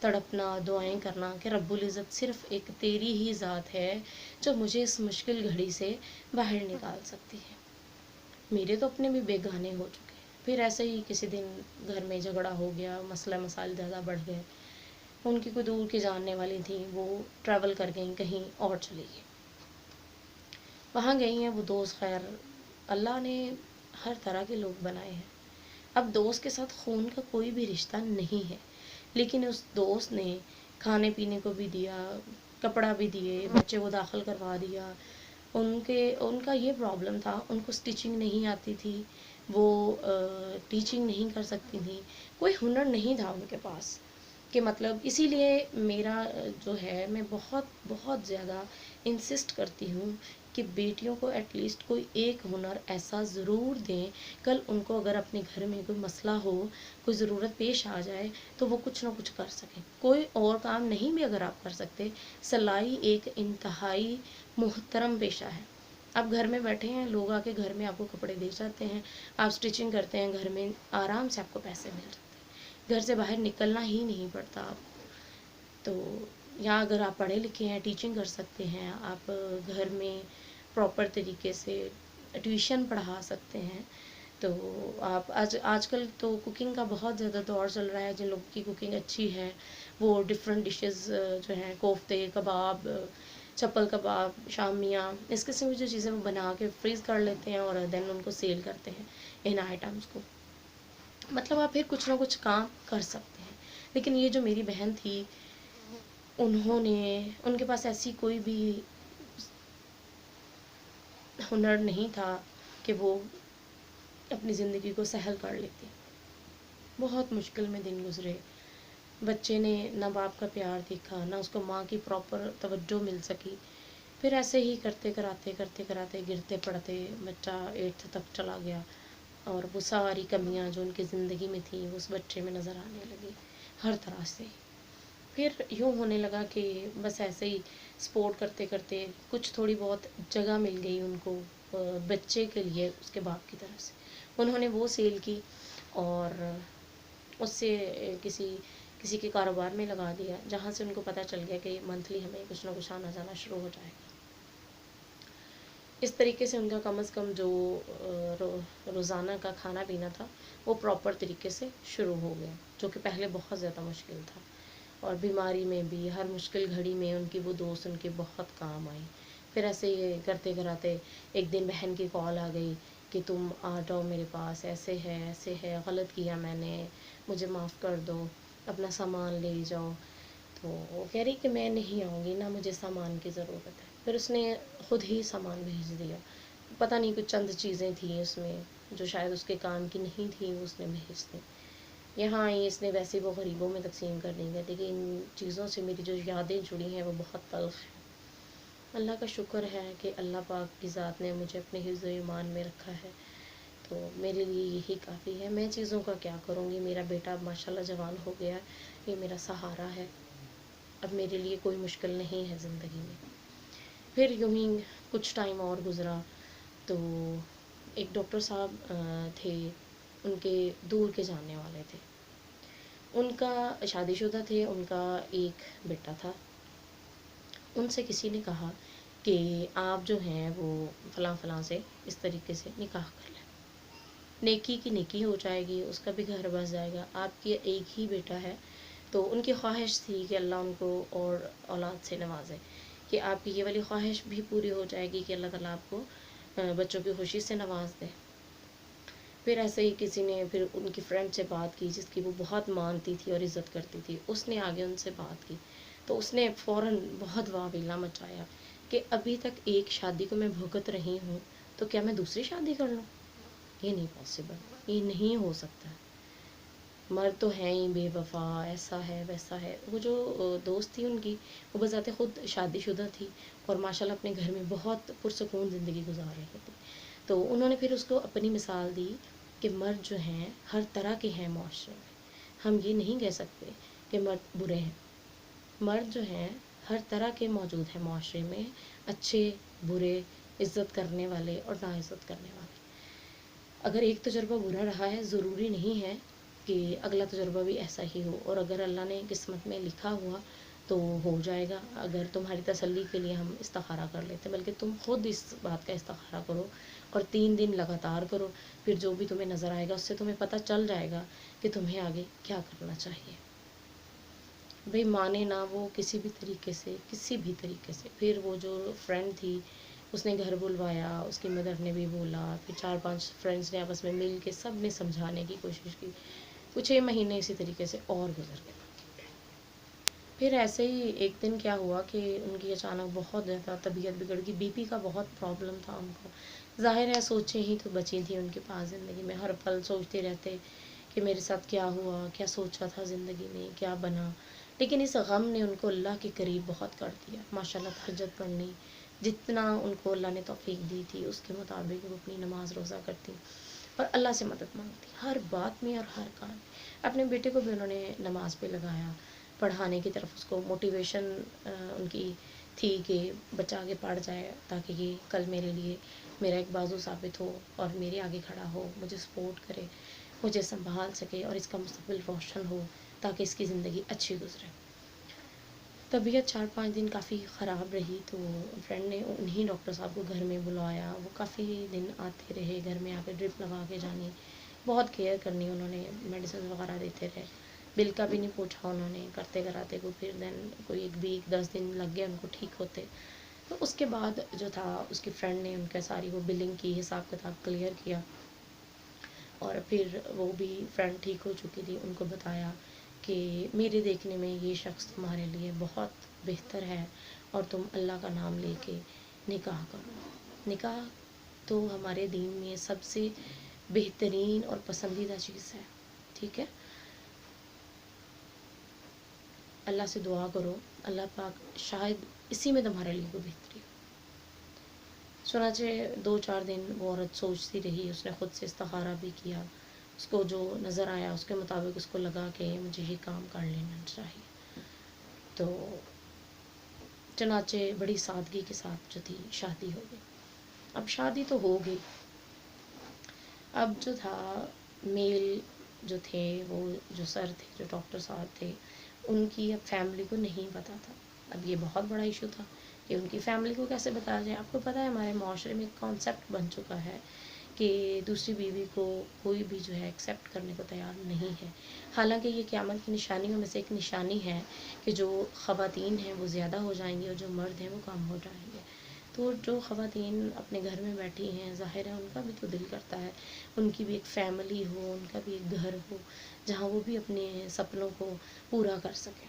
تڑپنا، دعائیں کرنا کہ رب العزت صرف ایک تیری ہی ذات ہے جو مجھے اس مشکل گھڑی سے باہر نکال سکتی ہے. میرے تو اپنے بھی بیگانے ہو چکے ہیں. پھر ایسے ہی کسی دن گھر میں جھگڑا ہو گیا، مسئلہ مسائل زیادہ بڑھ گئے. ان کی کوئی دور کی جاننے والی تھیں، وہ ٹریول کر گئیں، کہیں اور چلی گئی. وہاں گئی ہیں وہ دوست. خیر اللہ نے ہر طرح کے لوگ بنائے ہیں. اب دوست کے ساتھ خون کا کوئی بھی رشتہ نہیں ہے، لیکن اس دوست نے کھانے پینے کو بھی دیا، کپڑا بھی دیے، بچے کو داخل کروا دیا. ان کا یہ پرابلم تھا، ان کو اسٹیچنگ نہیں آتی تھی، وہ ٹیچنگ نہیں کر سکتی تھیں، کوئی ہنر نہیں تھا ان کے پاس. کہ مطلب اسی لیے میرا جو ہے، میں بہت بہت زیادہ انسسٹ کرتی ہوں کہ بیٹیوں کو ایٹ لیسٹ کوئی ایک ہنر ایسا ضرور دیں. کل ان کو اگر اپنے گھر میں کوئی مسئلہ ہو، کوئی ضرورت پیش آ جائے تو وہ کچھ نہ کچھ کر سکیں. کوئی اور کام نہیں بھی اگر آپ کر سکتے، سلائی ایک انتہائی محترم پیشہ ہے. آپ گھر میں بیٹھے ہیں، لوگ آ کے گھر میں آپ کو کپڑے دے جاتے ہیں، آپ اسٹیچنگ کرتے ہیں، گھر میں آرام سے آپ کو پیسے مل جاتے ہیں، گھر سے باہر نکلنا ہی نہیں پڑتا آپ. تو یا اگر آپ پڑھے لکھے ہیں، ٹیچنگ کر سکتے ہیں، آپ گھر میں پراپر طریقے سے ٹیوشن پڑھا سکتے ہیں. تو آپ آج کل تو کوکنگ کا بہت زیادہ دور چل رہا ہے. جن لوگوں کی کوکنگ اچھی ہے وہ ڈفرینٹ ڈشز جو ہیں، کوفتے، کباب، چپل کباب، شامیاں، اس قسم کی جو چیزیں وہ بنا کے فریز کر لیتے ہیں اور دین ان کو سیل کرتے ہیں ان آئٹمس کو. مطلب آپ پھر کچھ نہ کچھ کام کر سکتے ہیں. لیکن یہ جو میری بہن تھی، ان کے پاس ایسی کوئی بھی ہنر نہیں تھا کہ وہ اپنی زندگی کو سہل کر لیتی. بہت مشکل میں دن گزرے. بچے نے نہ باپ کا پیار دیکھا، نہ اس کو ماں کی پراپر توجہ مل سکی. پھر ایسے ہی کرتے کراتے گرتے پڑتے بچہ 8th تک چلا گیا، اور وہ ساری کمیاں جو ان کی زندگی میں تھیں وہ اس بچے میں نظر آنے لگی ہر طرح سے. پھر یوں ہونے لگا کہ بس ایسے ہی سپورٹ کرتے کرتے کچھ تھوڑی بہت جگہ مل گئی ان کو بچے کے لیے اس کے باپ کی طرف سے. انہوں نے وہ سیل کی اور اس سے کسی کے کاروبار میں لگا دیا، جہاں سے ان کو پتہ چل گیا کہ منتھلی ہمیں کچھ نہ کچھ آنا جانا شروع ہو جائے گا. اس طریقے سے ان کا کم از کم جو روزانہ کا کھانا پینا تھا وہ پراپر طریقے سے شروع ہو گیا، جو کہ پہلے بہت زیادہ مشکل تھا. اور بیماری میں بھی، ہر مشکل گھڑی میں ان کی وہ دوست ان کے بہت کام آئی. پھر ایسے ہی کرتے کراتے ایک دن بہن کی کال آ گئی کہ تم آ جاؤ میرے پاس، ایسے ہے، غلط کیا میں نے، مجھے معاف کر دو، اپنا سامان لے جاؤ. تو وہ کہہ رہی کہ میں نہیں آؤں گی، نہ مجھے سامان کی ضرورت ہے. پھر اس نے خود ہی سامان بھیج دیا. پتہ نہیں کچھ چند چیزیں تھیں اس میں جو شاید اس کے کام کی نہیں تھیں، وہ اس نے بھیج دیں. یہاں آئی، اس نے ویسے وہ غریبوں میں تقسیم کر دی. کہتی کہ ان چیزوں سے میری جو یادیں جڑی ہیں وہ بہت تلخ ہیں. اللہ کا شکر ہے کہ اللہ پاک کی ذات نے مجھے اپنے حفظ و ایمان میں رکھا ہے، تو میرے لیے یہی کافی ہے. میں چیزوں کا کیا کروں گی، میرا بیٹا ماشاءاللہ جوان ہو گیا، یہ میرا سہارا ہے. اب میرے لیے کوئی مشکل نہیں ہے زندگی میں. پھر یوں ہی کچھ ٹائم اور گزرا تو ایک ڈاکٹر صاحب تھے، ان کے دور کے جاننے والے تھے. ان کا شادی شدہ تھے، ان کا ایک بیٹا تھا. ان سے کسی نے کہا کہ آپ جو ہیں وہ فلاں فلاں سے اس طریقے سے نکاح کر لیں، نیکی کی نیکی ہو جائے گی، اس کا بھی گھر بس جائے گا. آپ کی ایک ہی بیٹا ہے، تو ان کی خواہش تھی کہ اللہ ان کو اور اولاد سے نوازے، کہ آپ کی یہ والی خواہش بھی پوری ہو جائے گی کہ اللہ تعالیٰ آپ کو بچوں کی خوشی سے نواز دے. پھر ایسے ہی کسی نے پھر ان کی فرینڈ سے بات کی جس کی وہ بہت مانتی تھی اور عزت کرتی تھی. اس نے آگے ان سے بات کی تو اس نے فوراً بہت واویلا مچایا کہ ابھی تک ایک شادی کو میں بھگت رہی ہوں، تو کیا میں دوسری شادی کر لوں؟ یہ نہیں پاسبل، یہ نہیں ہو سکتا. مرد تو ہیں ہی بے وفا، ایسا ہے ویسا ہے. وہ جو دوست تھی ان کی، وہ بذات خود شادی شدہ تھی اور ماشاءاللہ اپنے گھر میں بہت پرسکون زندگی گزار رہی تھی. تو انہوں نے پھر اس کو اپنی مثال دی کہ مرد جو ہیں ہر طرح کے ہیں معاشرے میں. ہم یہ نہیں کہہ سکتے کہ مرد برے ہیں. مرد جو ہیں ہر طرح کے موجود ہیں معاشرے میں، اچھے، برے، عزت کرنے والے اور نا عزت کرنے والے. اگر ایک تجربہ برا رہا ہے، ضروری نہیں ہے کہ اگلا تجربہ بھی ایسا ہی ہو، اور اگر اللہ نے قسمت میں لکھا ہوا تو ہو جائے گا. اگر تمہاری تسلی کے لیے ہم استخارہ کر لیتے، بلکہ تم خود اس بات کا استخارہ کرو اور 3 دن لگاتار کرو، پھر جو بھی تمہیں نظر آئے گا اس سے تمہیں پتہ چل جائے گا کہ تمہیں آگے کیا کرنا چاہیے. بھئی مانے نہ وہ کسی بھی طریقے سے، کسی بھی طریقے سے. پھر وہ جو فرینڈ تھی اس نے گھر بلوایا، اس کی مدر نے بھی بولا، پھر 4-5 فرینڈس نے آپس میں مل کے سب نے سمجھانے کی کوشش کی. کچھ 6 مہینے اسی طریقے سے اور گزر گئے. پھر ایسے ہی ایک دن کیا ہوا کہ ان کی اچانک بہت زیادہ طبیعت بگڑ گئی. بی پی کا بہت پرابلم تھا ان کو. ظاہر ہے سوچیں ہی تو بچی تھیں ان کے پاس زندگی میں، ہر پل سوچتے رہتے کہ میرے ساتھ کیا ہوا، کیا سوچا تھا زندگی میں، کیا بنا. لیکن اس غم نے ان کو اللہ کے قریب بہت کر دیا. ماشاء اللہ تہجد پڑھنی، جتنا ان کو اللہ نے توفیق دی تھی اس کے مطابق وہ اپنی نماز روزہ کرتی اور اللہ سے مدد مانگتی ہر بات میں اور ہر کام میں. اپنے بیٹے کو بھی انہوں نے نماز پہ لگایا، پڑھانے کی طرف اس کو موٹیویشن ان کی تھی کہ بچہ آگے پڑھ جائے تاکہ یہ کل میرے لیے میرا ایک بازو ثابت ہو اور میرے آگے کھڑا ہو، مجھے سپورٹ کرے، مجھے سنبھال سکے اور اس کا مستقبل روشن ہو تاکہ اس کی زندگی اچھی گزرے. طبیعت 4-5 دن کافی خراب رہی تو فرینڈ نے انہیں ڈاکٹر صاحب کو گھر میں بلوایا. وہ کافی دن آتے رہے، گھر میں آ کے ڈرپ لگا کے جانی، بہت کیئر کرنی انہوں نے، میڈیسن وغیرہ دیتے رہے. بل کا بھی نہیں پوچھا انہوں نے، کرتے کراتے کو پھر دین کوئی 1 ویک 10 دن لگ گئے ان کو ٹھیک ہوتے. تو اس کے بعد جو تھا اس کی فرینڈ نے ان کا ساری وہ بلنگ کی، حساب کتاب کلیئر کیا، اور پھر وہ بھی فرینڈ ٹھیک ہو چکی تھی. ان کو بتایا کہ میرے دیکھنے میں یہ شخص تمہارے لیے بہت بہتر ہے اور تم اللہ کا نام لے کے نکاح کرو. نکاح تو ہمارے دین میں سب سے بہترین اور پسندیدہ چیز ہے. ٹھیک ہے، اللہ سے دعا کرو اللہ پاک شاید اسی میں تمہارے لیے کوئی بہتری ہو. چنانچہ 2-4 دن وہ عورت سوچتی رہی، اس نے خود سے استخارہ بھی کیا، اس کو جو نظر آیا اس کے مطابق اس کو لگا کہ مجھے یہ کام کر لینا چاہیے. تو چنانچہ بڑی سادگی کے ساتھ جو تھی شادی ہو گئی. اب شادی تو ہو گئی، اب جو تھا میل جو تھے وہ جو سر تھے، جو ڈاکٹر صاحب تھے، ان کی اب فیملی کو نہیں پتہ تھا. اب یہ بہت بڑا ایشو تھا کہ ان کی فیملی کو کیسے بتایا جائے. آپ کو پتہ ہے ہمارے معاشرے میں ایک کانسیپٹ بن چکا ہے کہ دوسری بیوی کو کوئی بھی جو ہے ایکسیپٹ کرنے کو تیار نہیں ہے. حالانکہ یہ قیامت کی نشانیوں میں سے ایک نشانی ہے کہ جو خواتین ہیں وہ زیادہ ہو جائیں گی اور جو مرد ہیں وہ کم ہو جائیں گے. تو جو خواتین اپنے گھر میں بیٹھی ہیں، ظاہر ہے ان کا بھی تو دل کرتا ہے ان کی بھی ایک فیملی ہو، ان کا بھی ایک گھر ہو جہاں وہ بھی اپنے سپنوں کو پورا کر سکیں.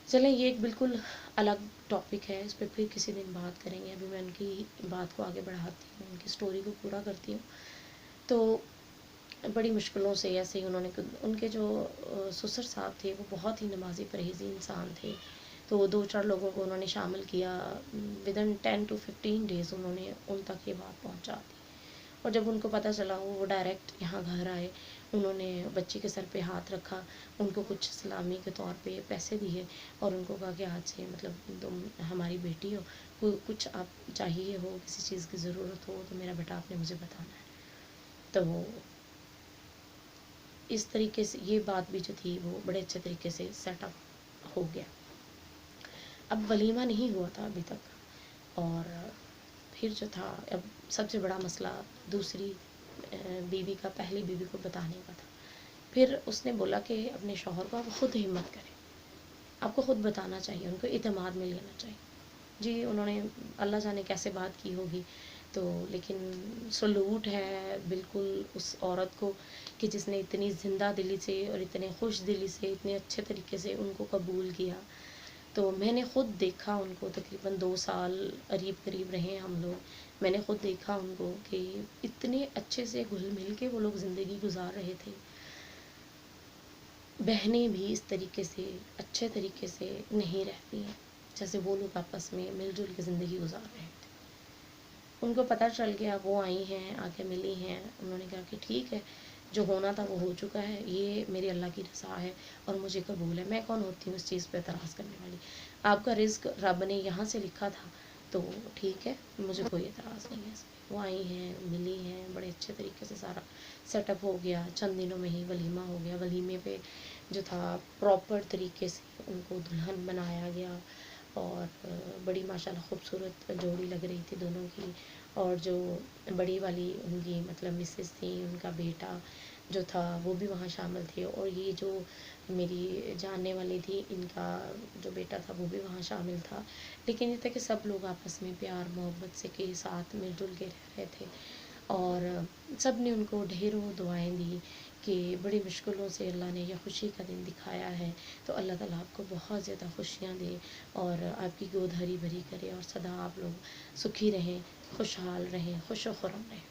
چلیں یہ ایک بالکل الگ ٹاپک ہے، اس پہ پھر کسی دن بات کریں گے. ابھی میں ان کی بات کو آگے بڑھاتی ہوں، ان کی سٹوری کو پورا کرتی ہوں. تو بڑی مشکلوں سے ایسے ہی انہوں نے، ان کے جو سسر صاحب تھے وہ بہت ہی نمازی پرہیزی انسان تھے. تو 2-4 لوگوں کو انہوں نے شامل کیا، ودن 10 to 15 days انہوں نے ان تک یہ بات پہنچا دی. اور جب ان کو پتہ چلا وہ ڈائریکٹ یہاں گھر آئے، انہوں نے بچی کے سر پہ ہاتھ رکھا، ان کو کچھ سلامی کے طور پہ پیسے دیے اور ان کو کہا کہ آج سے مطلب تم ہماری بیٹی ہو، کوئی کچھ آپ چاہیے ہو، کسی چیز کی ضرورت ہو تو میرا بیٹا آپ نے مجھے بتانا ہے. تو اس طریقے سے یہ بات بھی جو تھی وہ بڑے اچھے طریقے سے سیٹ اپ ہو گیا. اب ولیمہ نہیں ہوا تھا ابھی تک، اور پھر جو تھا اب سب سے بڑا مسئلہ دوسری بیوی کا پہلی بیوی کو بتانے کا تھا. پھر اس نے بولا کہ اپنے شوہر کو آپ خود ہمت کریں، آپ کو خود بتانا چاہیے، ان کو اعتماد میں لینا چاہیے. جی انہوں نے اللہ جانے کیسے بات کی ہوگی، تو لیکن سلوٹ ہے بالکل اس عورت کو کہ جس نے اتنی زندہ دلی سے اور اتنے خوش دلی سے اتنے اچھے طریقے سے ان کو قبول کیا. تو میں نے خود دیکھا ان کو، تقریباً 2 سال قریب رہے ہم لوگ. میں نے خود دیکھا ان کو کہ اتنے اچھے سے گھل مل کے وہ لوگ زندگی گزار رہے تھے. بہنیں بھی اس طریقے سے اچھے طریقے سے نہیں رہتی ہیں جیسے وہ لوگ آپس میں مل جل کے زندگی گزار رہے تھے. ان کو پتہ چل گیا، وہ آئی ہیں، آ کے ملی ہیں، انہوں نے کہا کہ ٹھیک ہے جو ہونا تھا وہ ہو چکا ہے، یہ میرے اللہ کی رضا ہے اور مجھے قبول ہے. میں کون ہوتی ہوں اس چیز پہ اعتراض کرنے والی، آپ کا رزق رب نے یہاں سے لکھا تھا تو ٹھیک ہے، مجھے کوئی اعتراض نہیں ہے اس پہ. وہ آئی ہیں, ملی ہیں, بڑے اچھے طریقے سے سارا سیٹ اپ ہو گیا. چند دنوں میں ہی ولیمہ ہو گیا. ولیمے پہ جو تھا پراپر طریقے سے ان کو دلہن بنایا گیا, اور بڑی ماشاءاللہ خوبصورت جوڑی لگ رہی تھی دونوں کی. اور جو بڑی والی ان کی مطلب مسز تھی, ان کا بیٹا جو تھا وہ بھی وہاں شامل تھے, اور یہ جو میری جاننے والی تھی ان کا جو بیٹا تھا وہ بھی وہاں شامل تھا. لیکن یہ تھا کہ سب لوگ آپس میں پیار محبت سے کے ساتھ مل جل کے رہ رہے تھے, اور سب نے ان کو ڈھیروں دعائیں دی کہ بڑی مشکلوں سے اللہ نے یہ خوشی کا دن دکھایا ہے, تو اللہ تعالیٰ آپ کو بہت زیادہ خوشیاں دے اور آپ کی گود ہری بھری کرے, اور سدا آپ لوگ سکھی رہیں, خوشحال رہیں, خوش و خرم رہیں.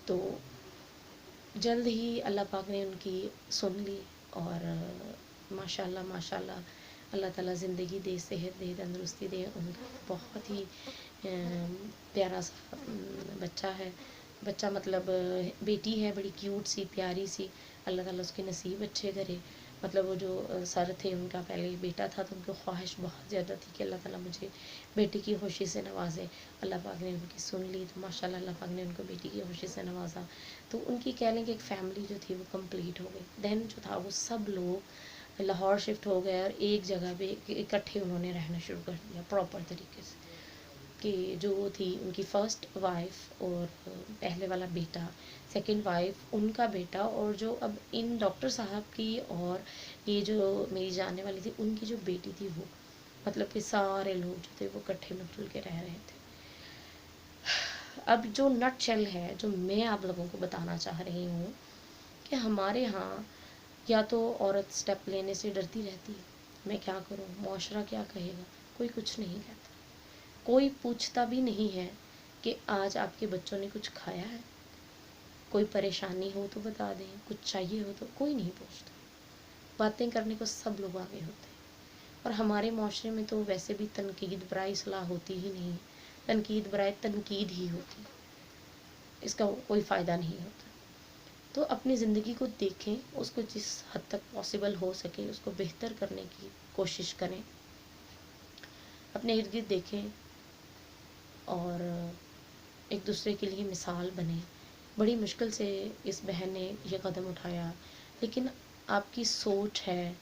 تو جلد ہی اللہ پاک نے ان کی سن لی, اور ماشاءاللہ ماشاءاللہ اللہ تعالیٰ زندگی دے, صحت دے, تندرستی دے. ان کا بہت ہی پیارا سا بچہ ہے. بچہ مطلب بیٹی ہے, بڑی کیوٹ سی پیاری سی. اللہ تعالیٰ اس کے نصیب اچھے کرے. مطلب وہ جو سر تھے ان کا پہلے بیٹا تھا, تو ان کی خواہش بہت زیادہ تھی کہ اللہ تعالیٰ مجھے بیٹی کی خوشی سے نوازے. اللہ پاک نے ان کی سن لی, تو ماشاءاللہ اللہ پاک نے ان کو بیٹی کی خوشی سے نوازا. تو ان کی کہہ لیں کہ ایک فیملی جو تھی وہ کمپلیٹ ہو گئی. دین جو تھا وہ سب لوگ لاہور شفٹ ہو گئے, اور ایک جگہ پہ اکٹھے انہوں نے رہنا شروع کر دیا پراپر طریقے سے. کہ جو وہ تھی ان کی فرسٹ وائف اور پہلے والا بیٹا, سیکنڈ وائف, ان کا بیٹا, اور جو اب ان ڈاکٹر صاحب کی اور یہ جو میری جاننے والی تھی ان کی جو بیٹی تھی, وہ مطلب کہ سارے لوگ جو تھے وہ اکٹھے مل جل کے رہ رہے تھے. اب جو نٹ چل ہے جو میں آپ لوگوں کو بتانا چاہ رہی ہوں, کہ ہمارے ہاں یا تو عورت سٹیپ لینے سے ڈرتی رہتی ہے, میں کیا کروں, معاشرہ کیا کہے گا, کوئی کچھ نہیں کہتا. کوئی پوچھتا بھی نہیں ہے کہ آج آپ کے بچوں نے کچھ کھایا ہے, کوئی پریشانی ہو تو بتا دیں, کچھ چاہیے ہو تو, کوئی نہیں پوچھتا. باتیں کرنے کو سب لوگ آگے ہوتے ہیں. اور ہمارے معاشرے میں تو ویسے بھی تنقید برائے اصلاح ہوتی ہی نہیں, تنقید برائے تنقید ہی ہوتی, اس کا کوئی فائدہ نہیں ہوتا. تو اپنی زندگی کو دیکھیں, اس کو جس حد تک پاسبل ہو سکے اس کو بہتر کرنے کی کوشش کریں, اپنے ارد گرد دیکھیں, اور ایک دوسرے کے لیے مثال بنیں. بڑی مشکل سے اس بہن نے یہ قدم اٹھایا, لیکن آپ کی سوچ ہے,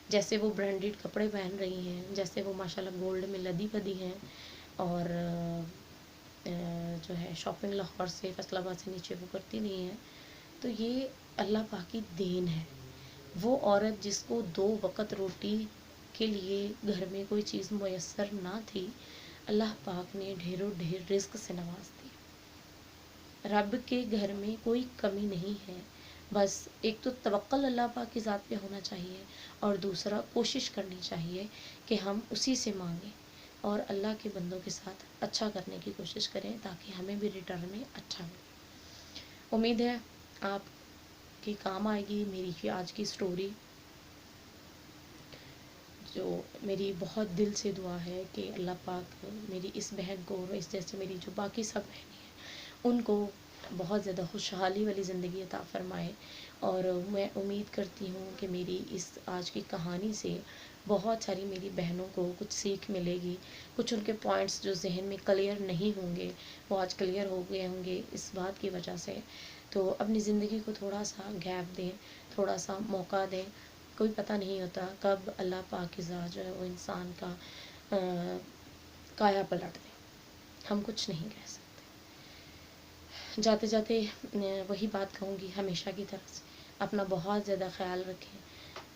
جیسے وہ برانڈیڈ کپڑے پہن رہی ہیں, جیسے وہ ماشاءاللہ گولڈ میں لدی پدی ہیں, اور جو ہے شاپنگ لاہور سے فیصل آباد سے نیچے وہ کرتی نہیں ہیں, تو یہ اللہ پاک کی دین ہے. وہ عورت جس کو 2 وقت روٹی کے لیے گھر میں کوئی چیز میسر نہ تھی, اللہ پاک نے ڈھیروں ڈھیر رزق سے نواز دی. رب کے گھر میں کوئی کمی نہیں ہے. بس ایک تو توکل اللہ پاک کی ذات پہ ہونا چاہیے, اور دوسرا کوشش کرنی چاہیے کہ ہم اسی سے مانگیں, اور اللہ کے بندوں کے ساتھ اچھا کرنے کی کوشش کریں, تاکہ ہمیں بھی ریٹرن میں اچھا ملے. امید ہے آپ کے کام آئے گی میری آج کی سٹوری. جو میری بہت دل سے دعا ہے کہ اللہ پاک میری اس بہن کو, اور اس جیسے میری جو باقی سب بہنیں ہیں ان کو بہت زیادہ خوشحالی والی زندگی عطا فرمائے. اور میں امید کرتی ہوں کہ میری اس آج کی کہانی سے بہت ساری میری بہنوں کو کچھ سیکھ ملے گی. کچھ ان کے پوائنٹس جو ذہن میں کلیئر نہیں ہوں گے وہ آج کلیئر ہو گئے ہوں گے اس بات کی وجہ سے. تو اپنی زندگی کو تھوڑا سا گیپ دیں, تھوڑا سا موقع دیں. کوئی پتہ نہیں ہوتا کب اللہ پاک کی ذات جو ہے وہ انسان کا کایا پلٹ دے, ہم کچھ نہیں کہہ سکتے. جاتے جاتے وہی بات کہوں گی ہمیشہ کی طرح سے, اپنا بہت زیادہ خیال رکھیں,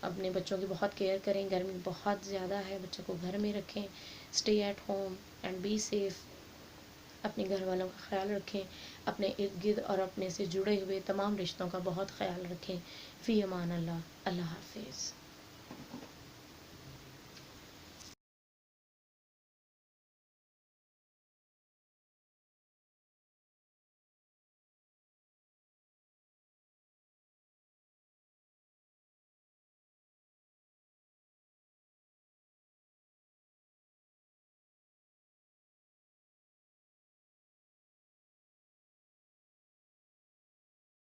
اپنے بچوں کی بہت کیئر کریں. گرمی بہت زیادہ ہے, بچوں کو گھر میں رکھیں. Stay at home and be safe. اپنے گھر والوں کا خیال رکھیں, اپنے ارد گرد اور اپنے سے جڑے ہوئے تمام رشتوں کا بہت خیال رکھیں. فی امان اللہ. اللہ حافظ.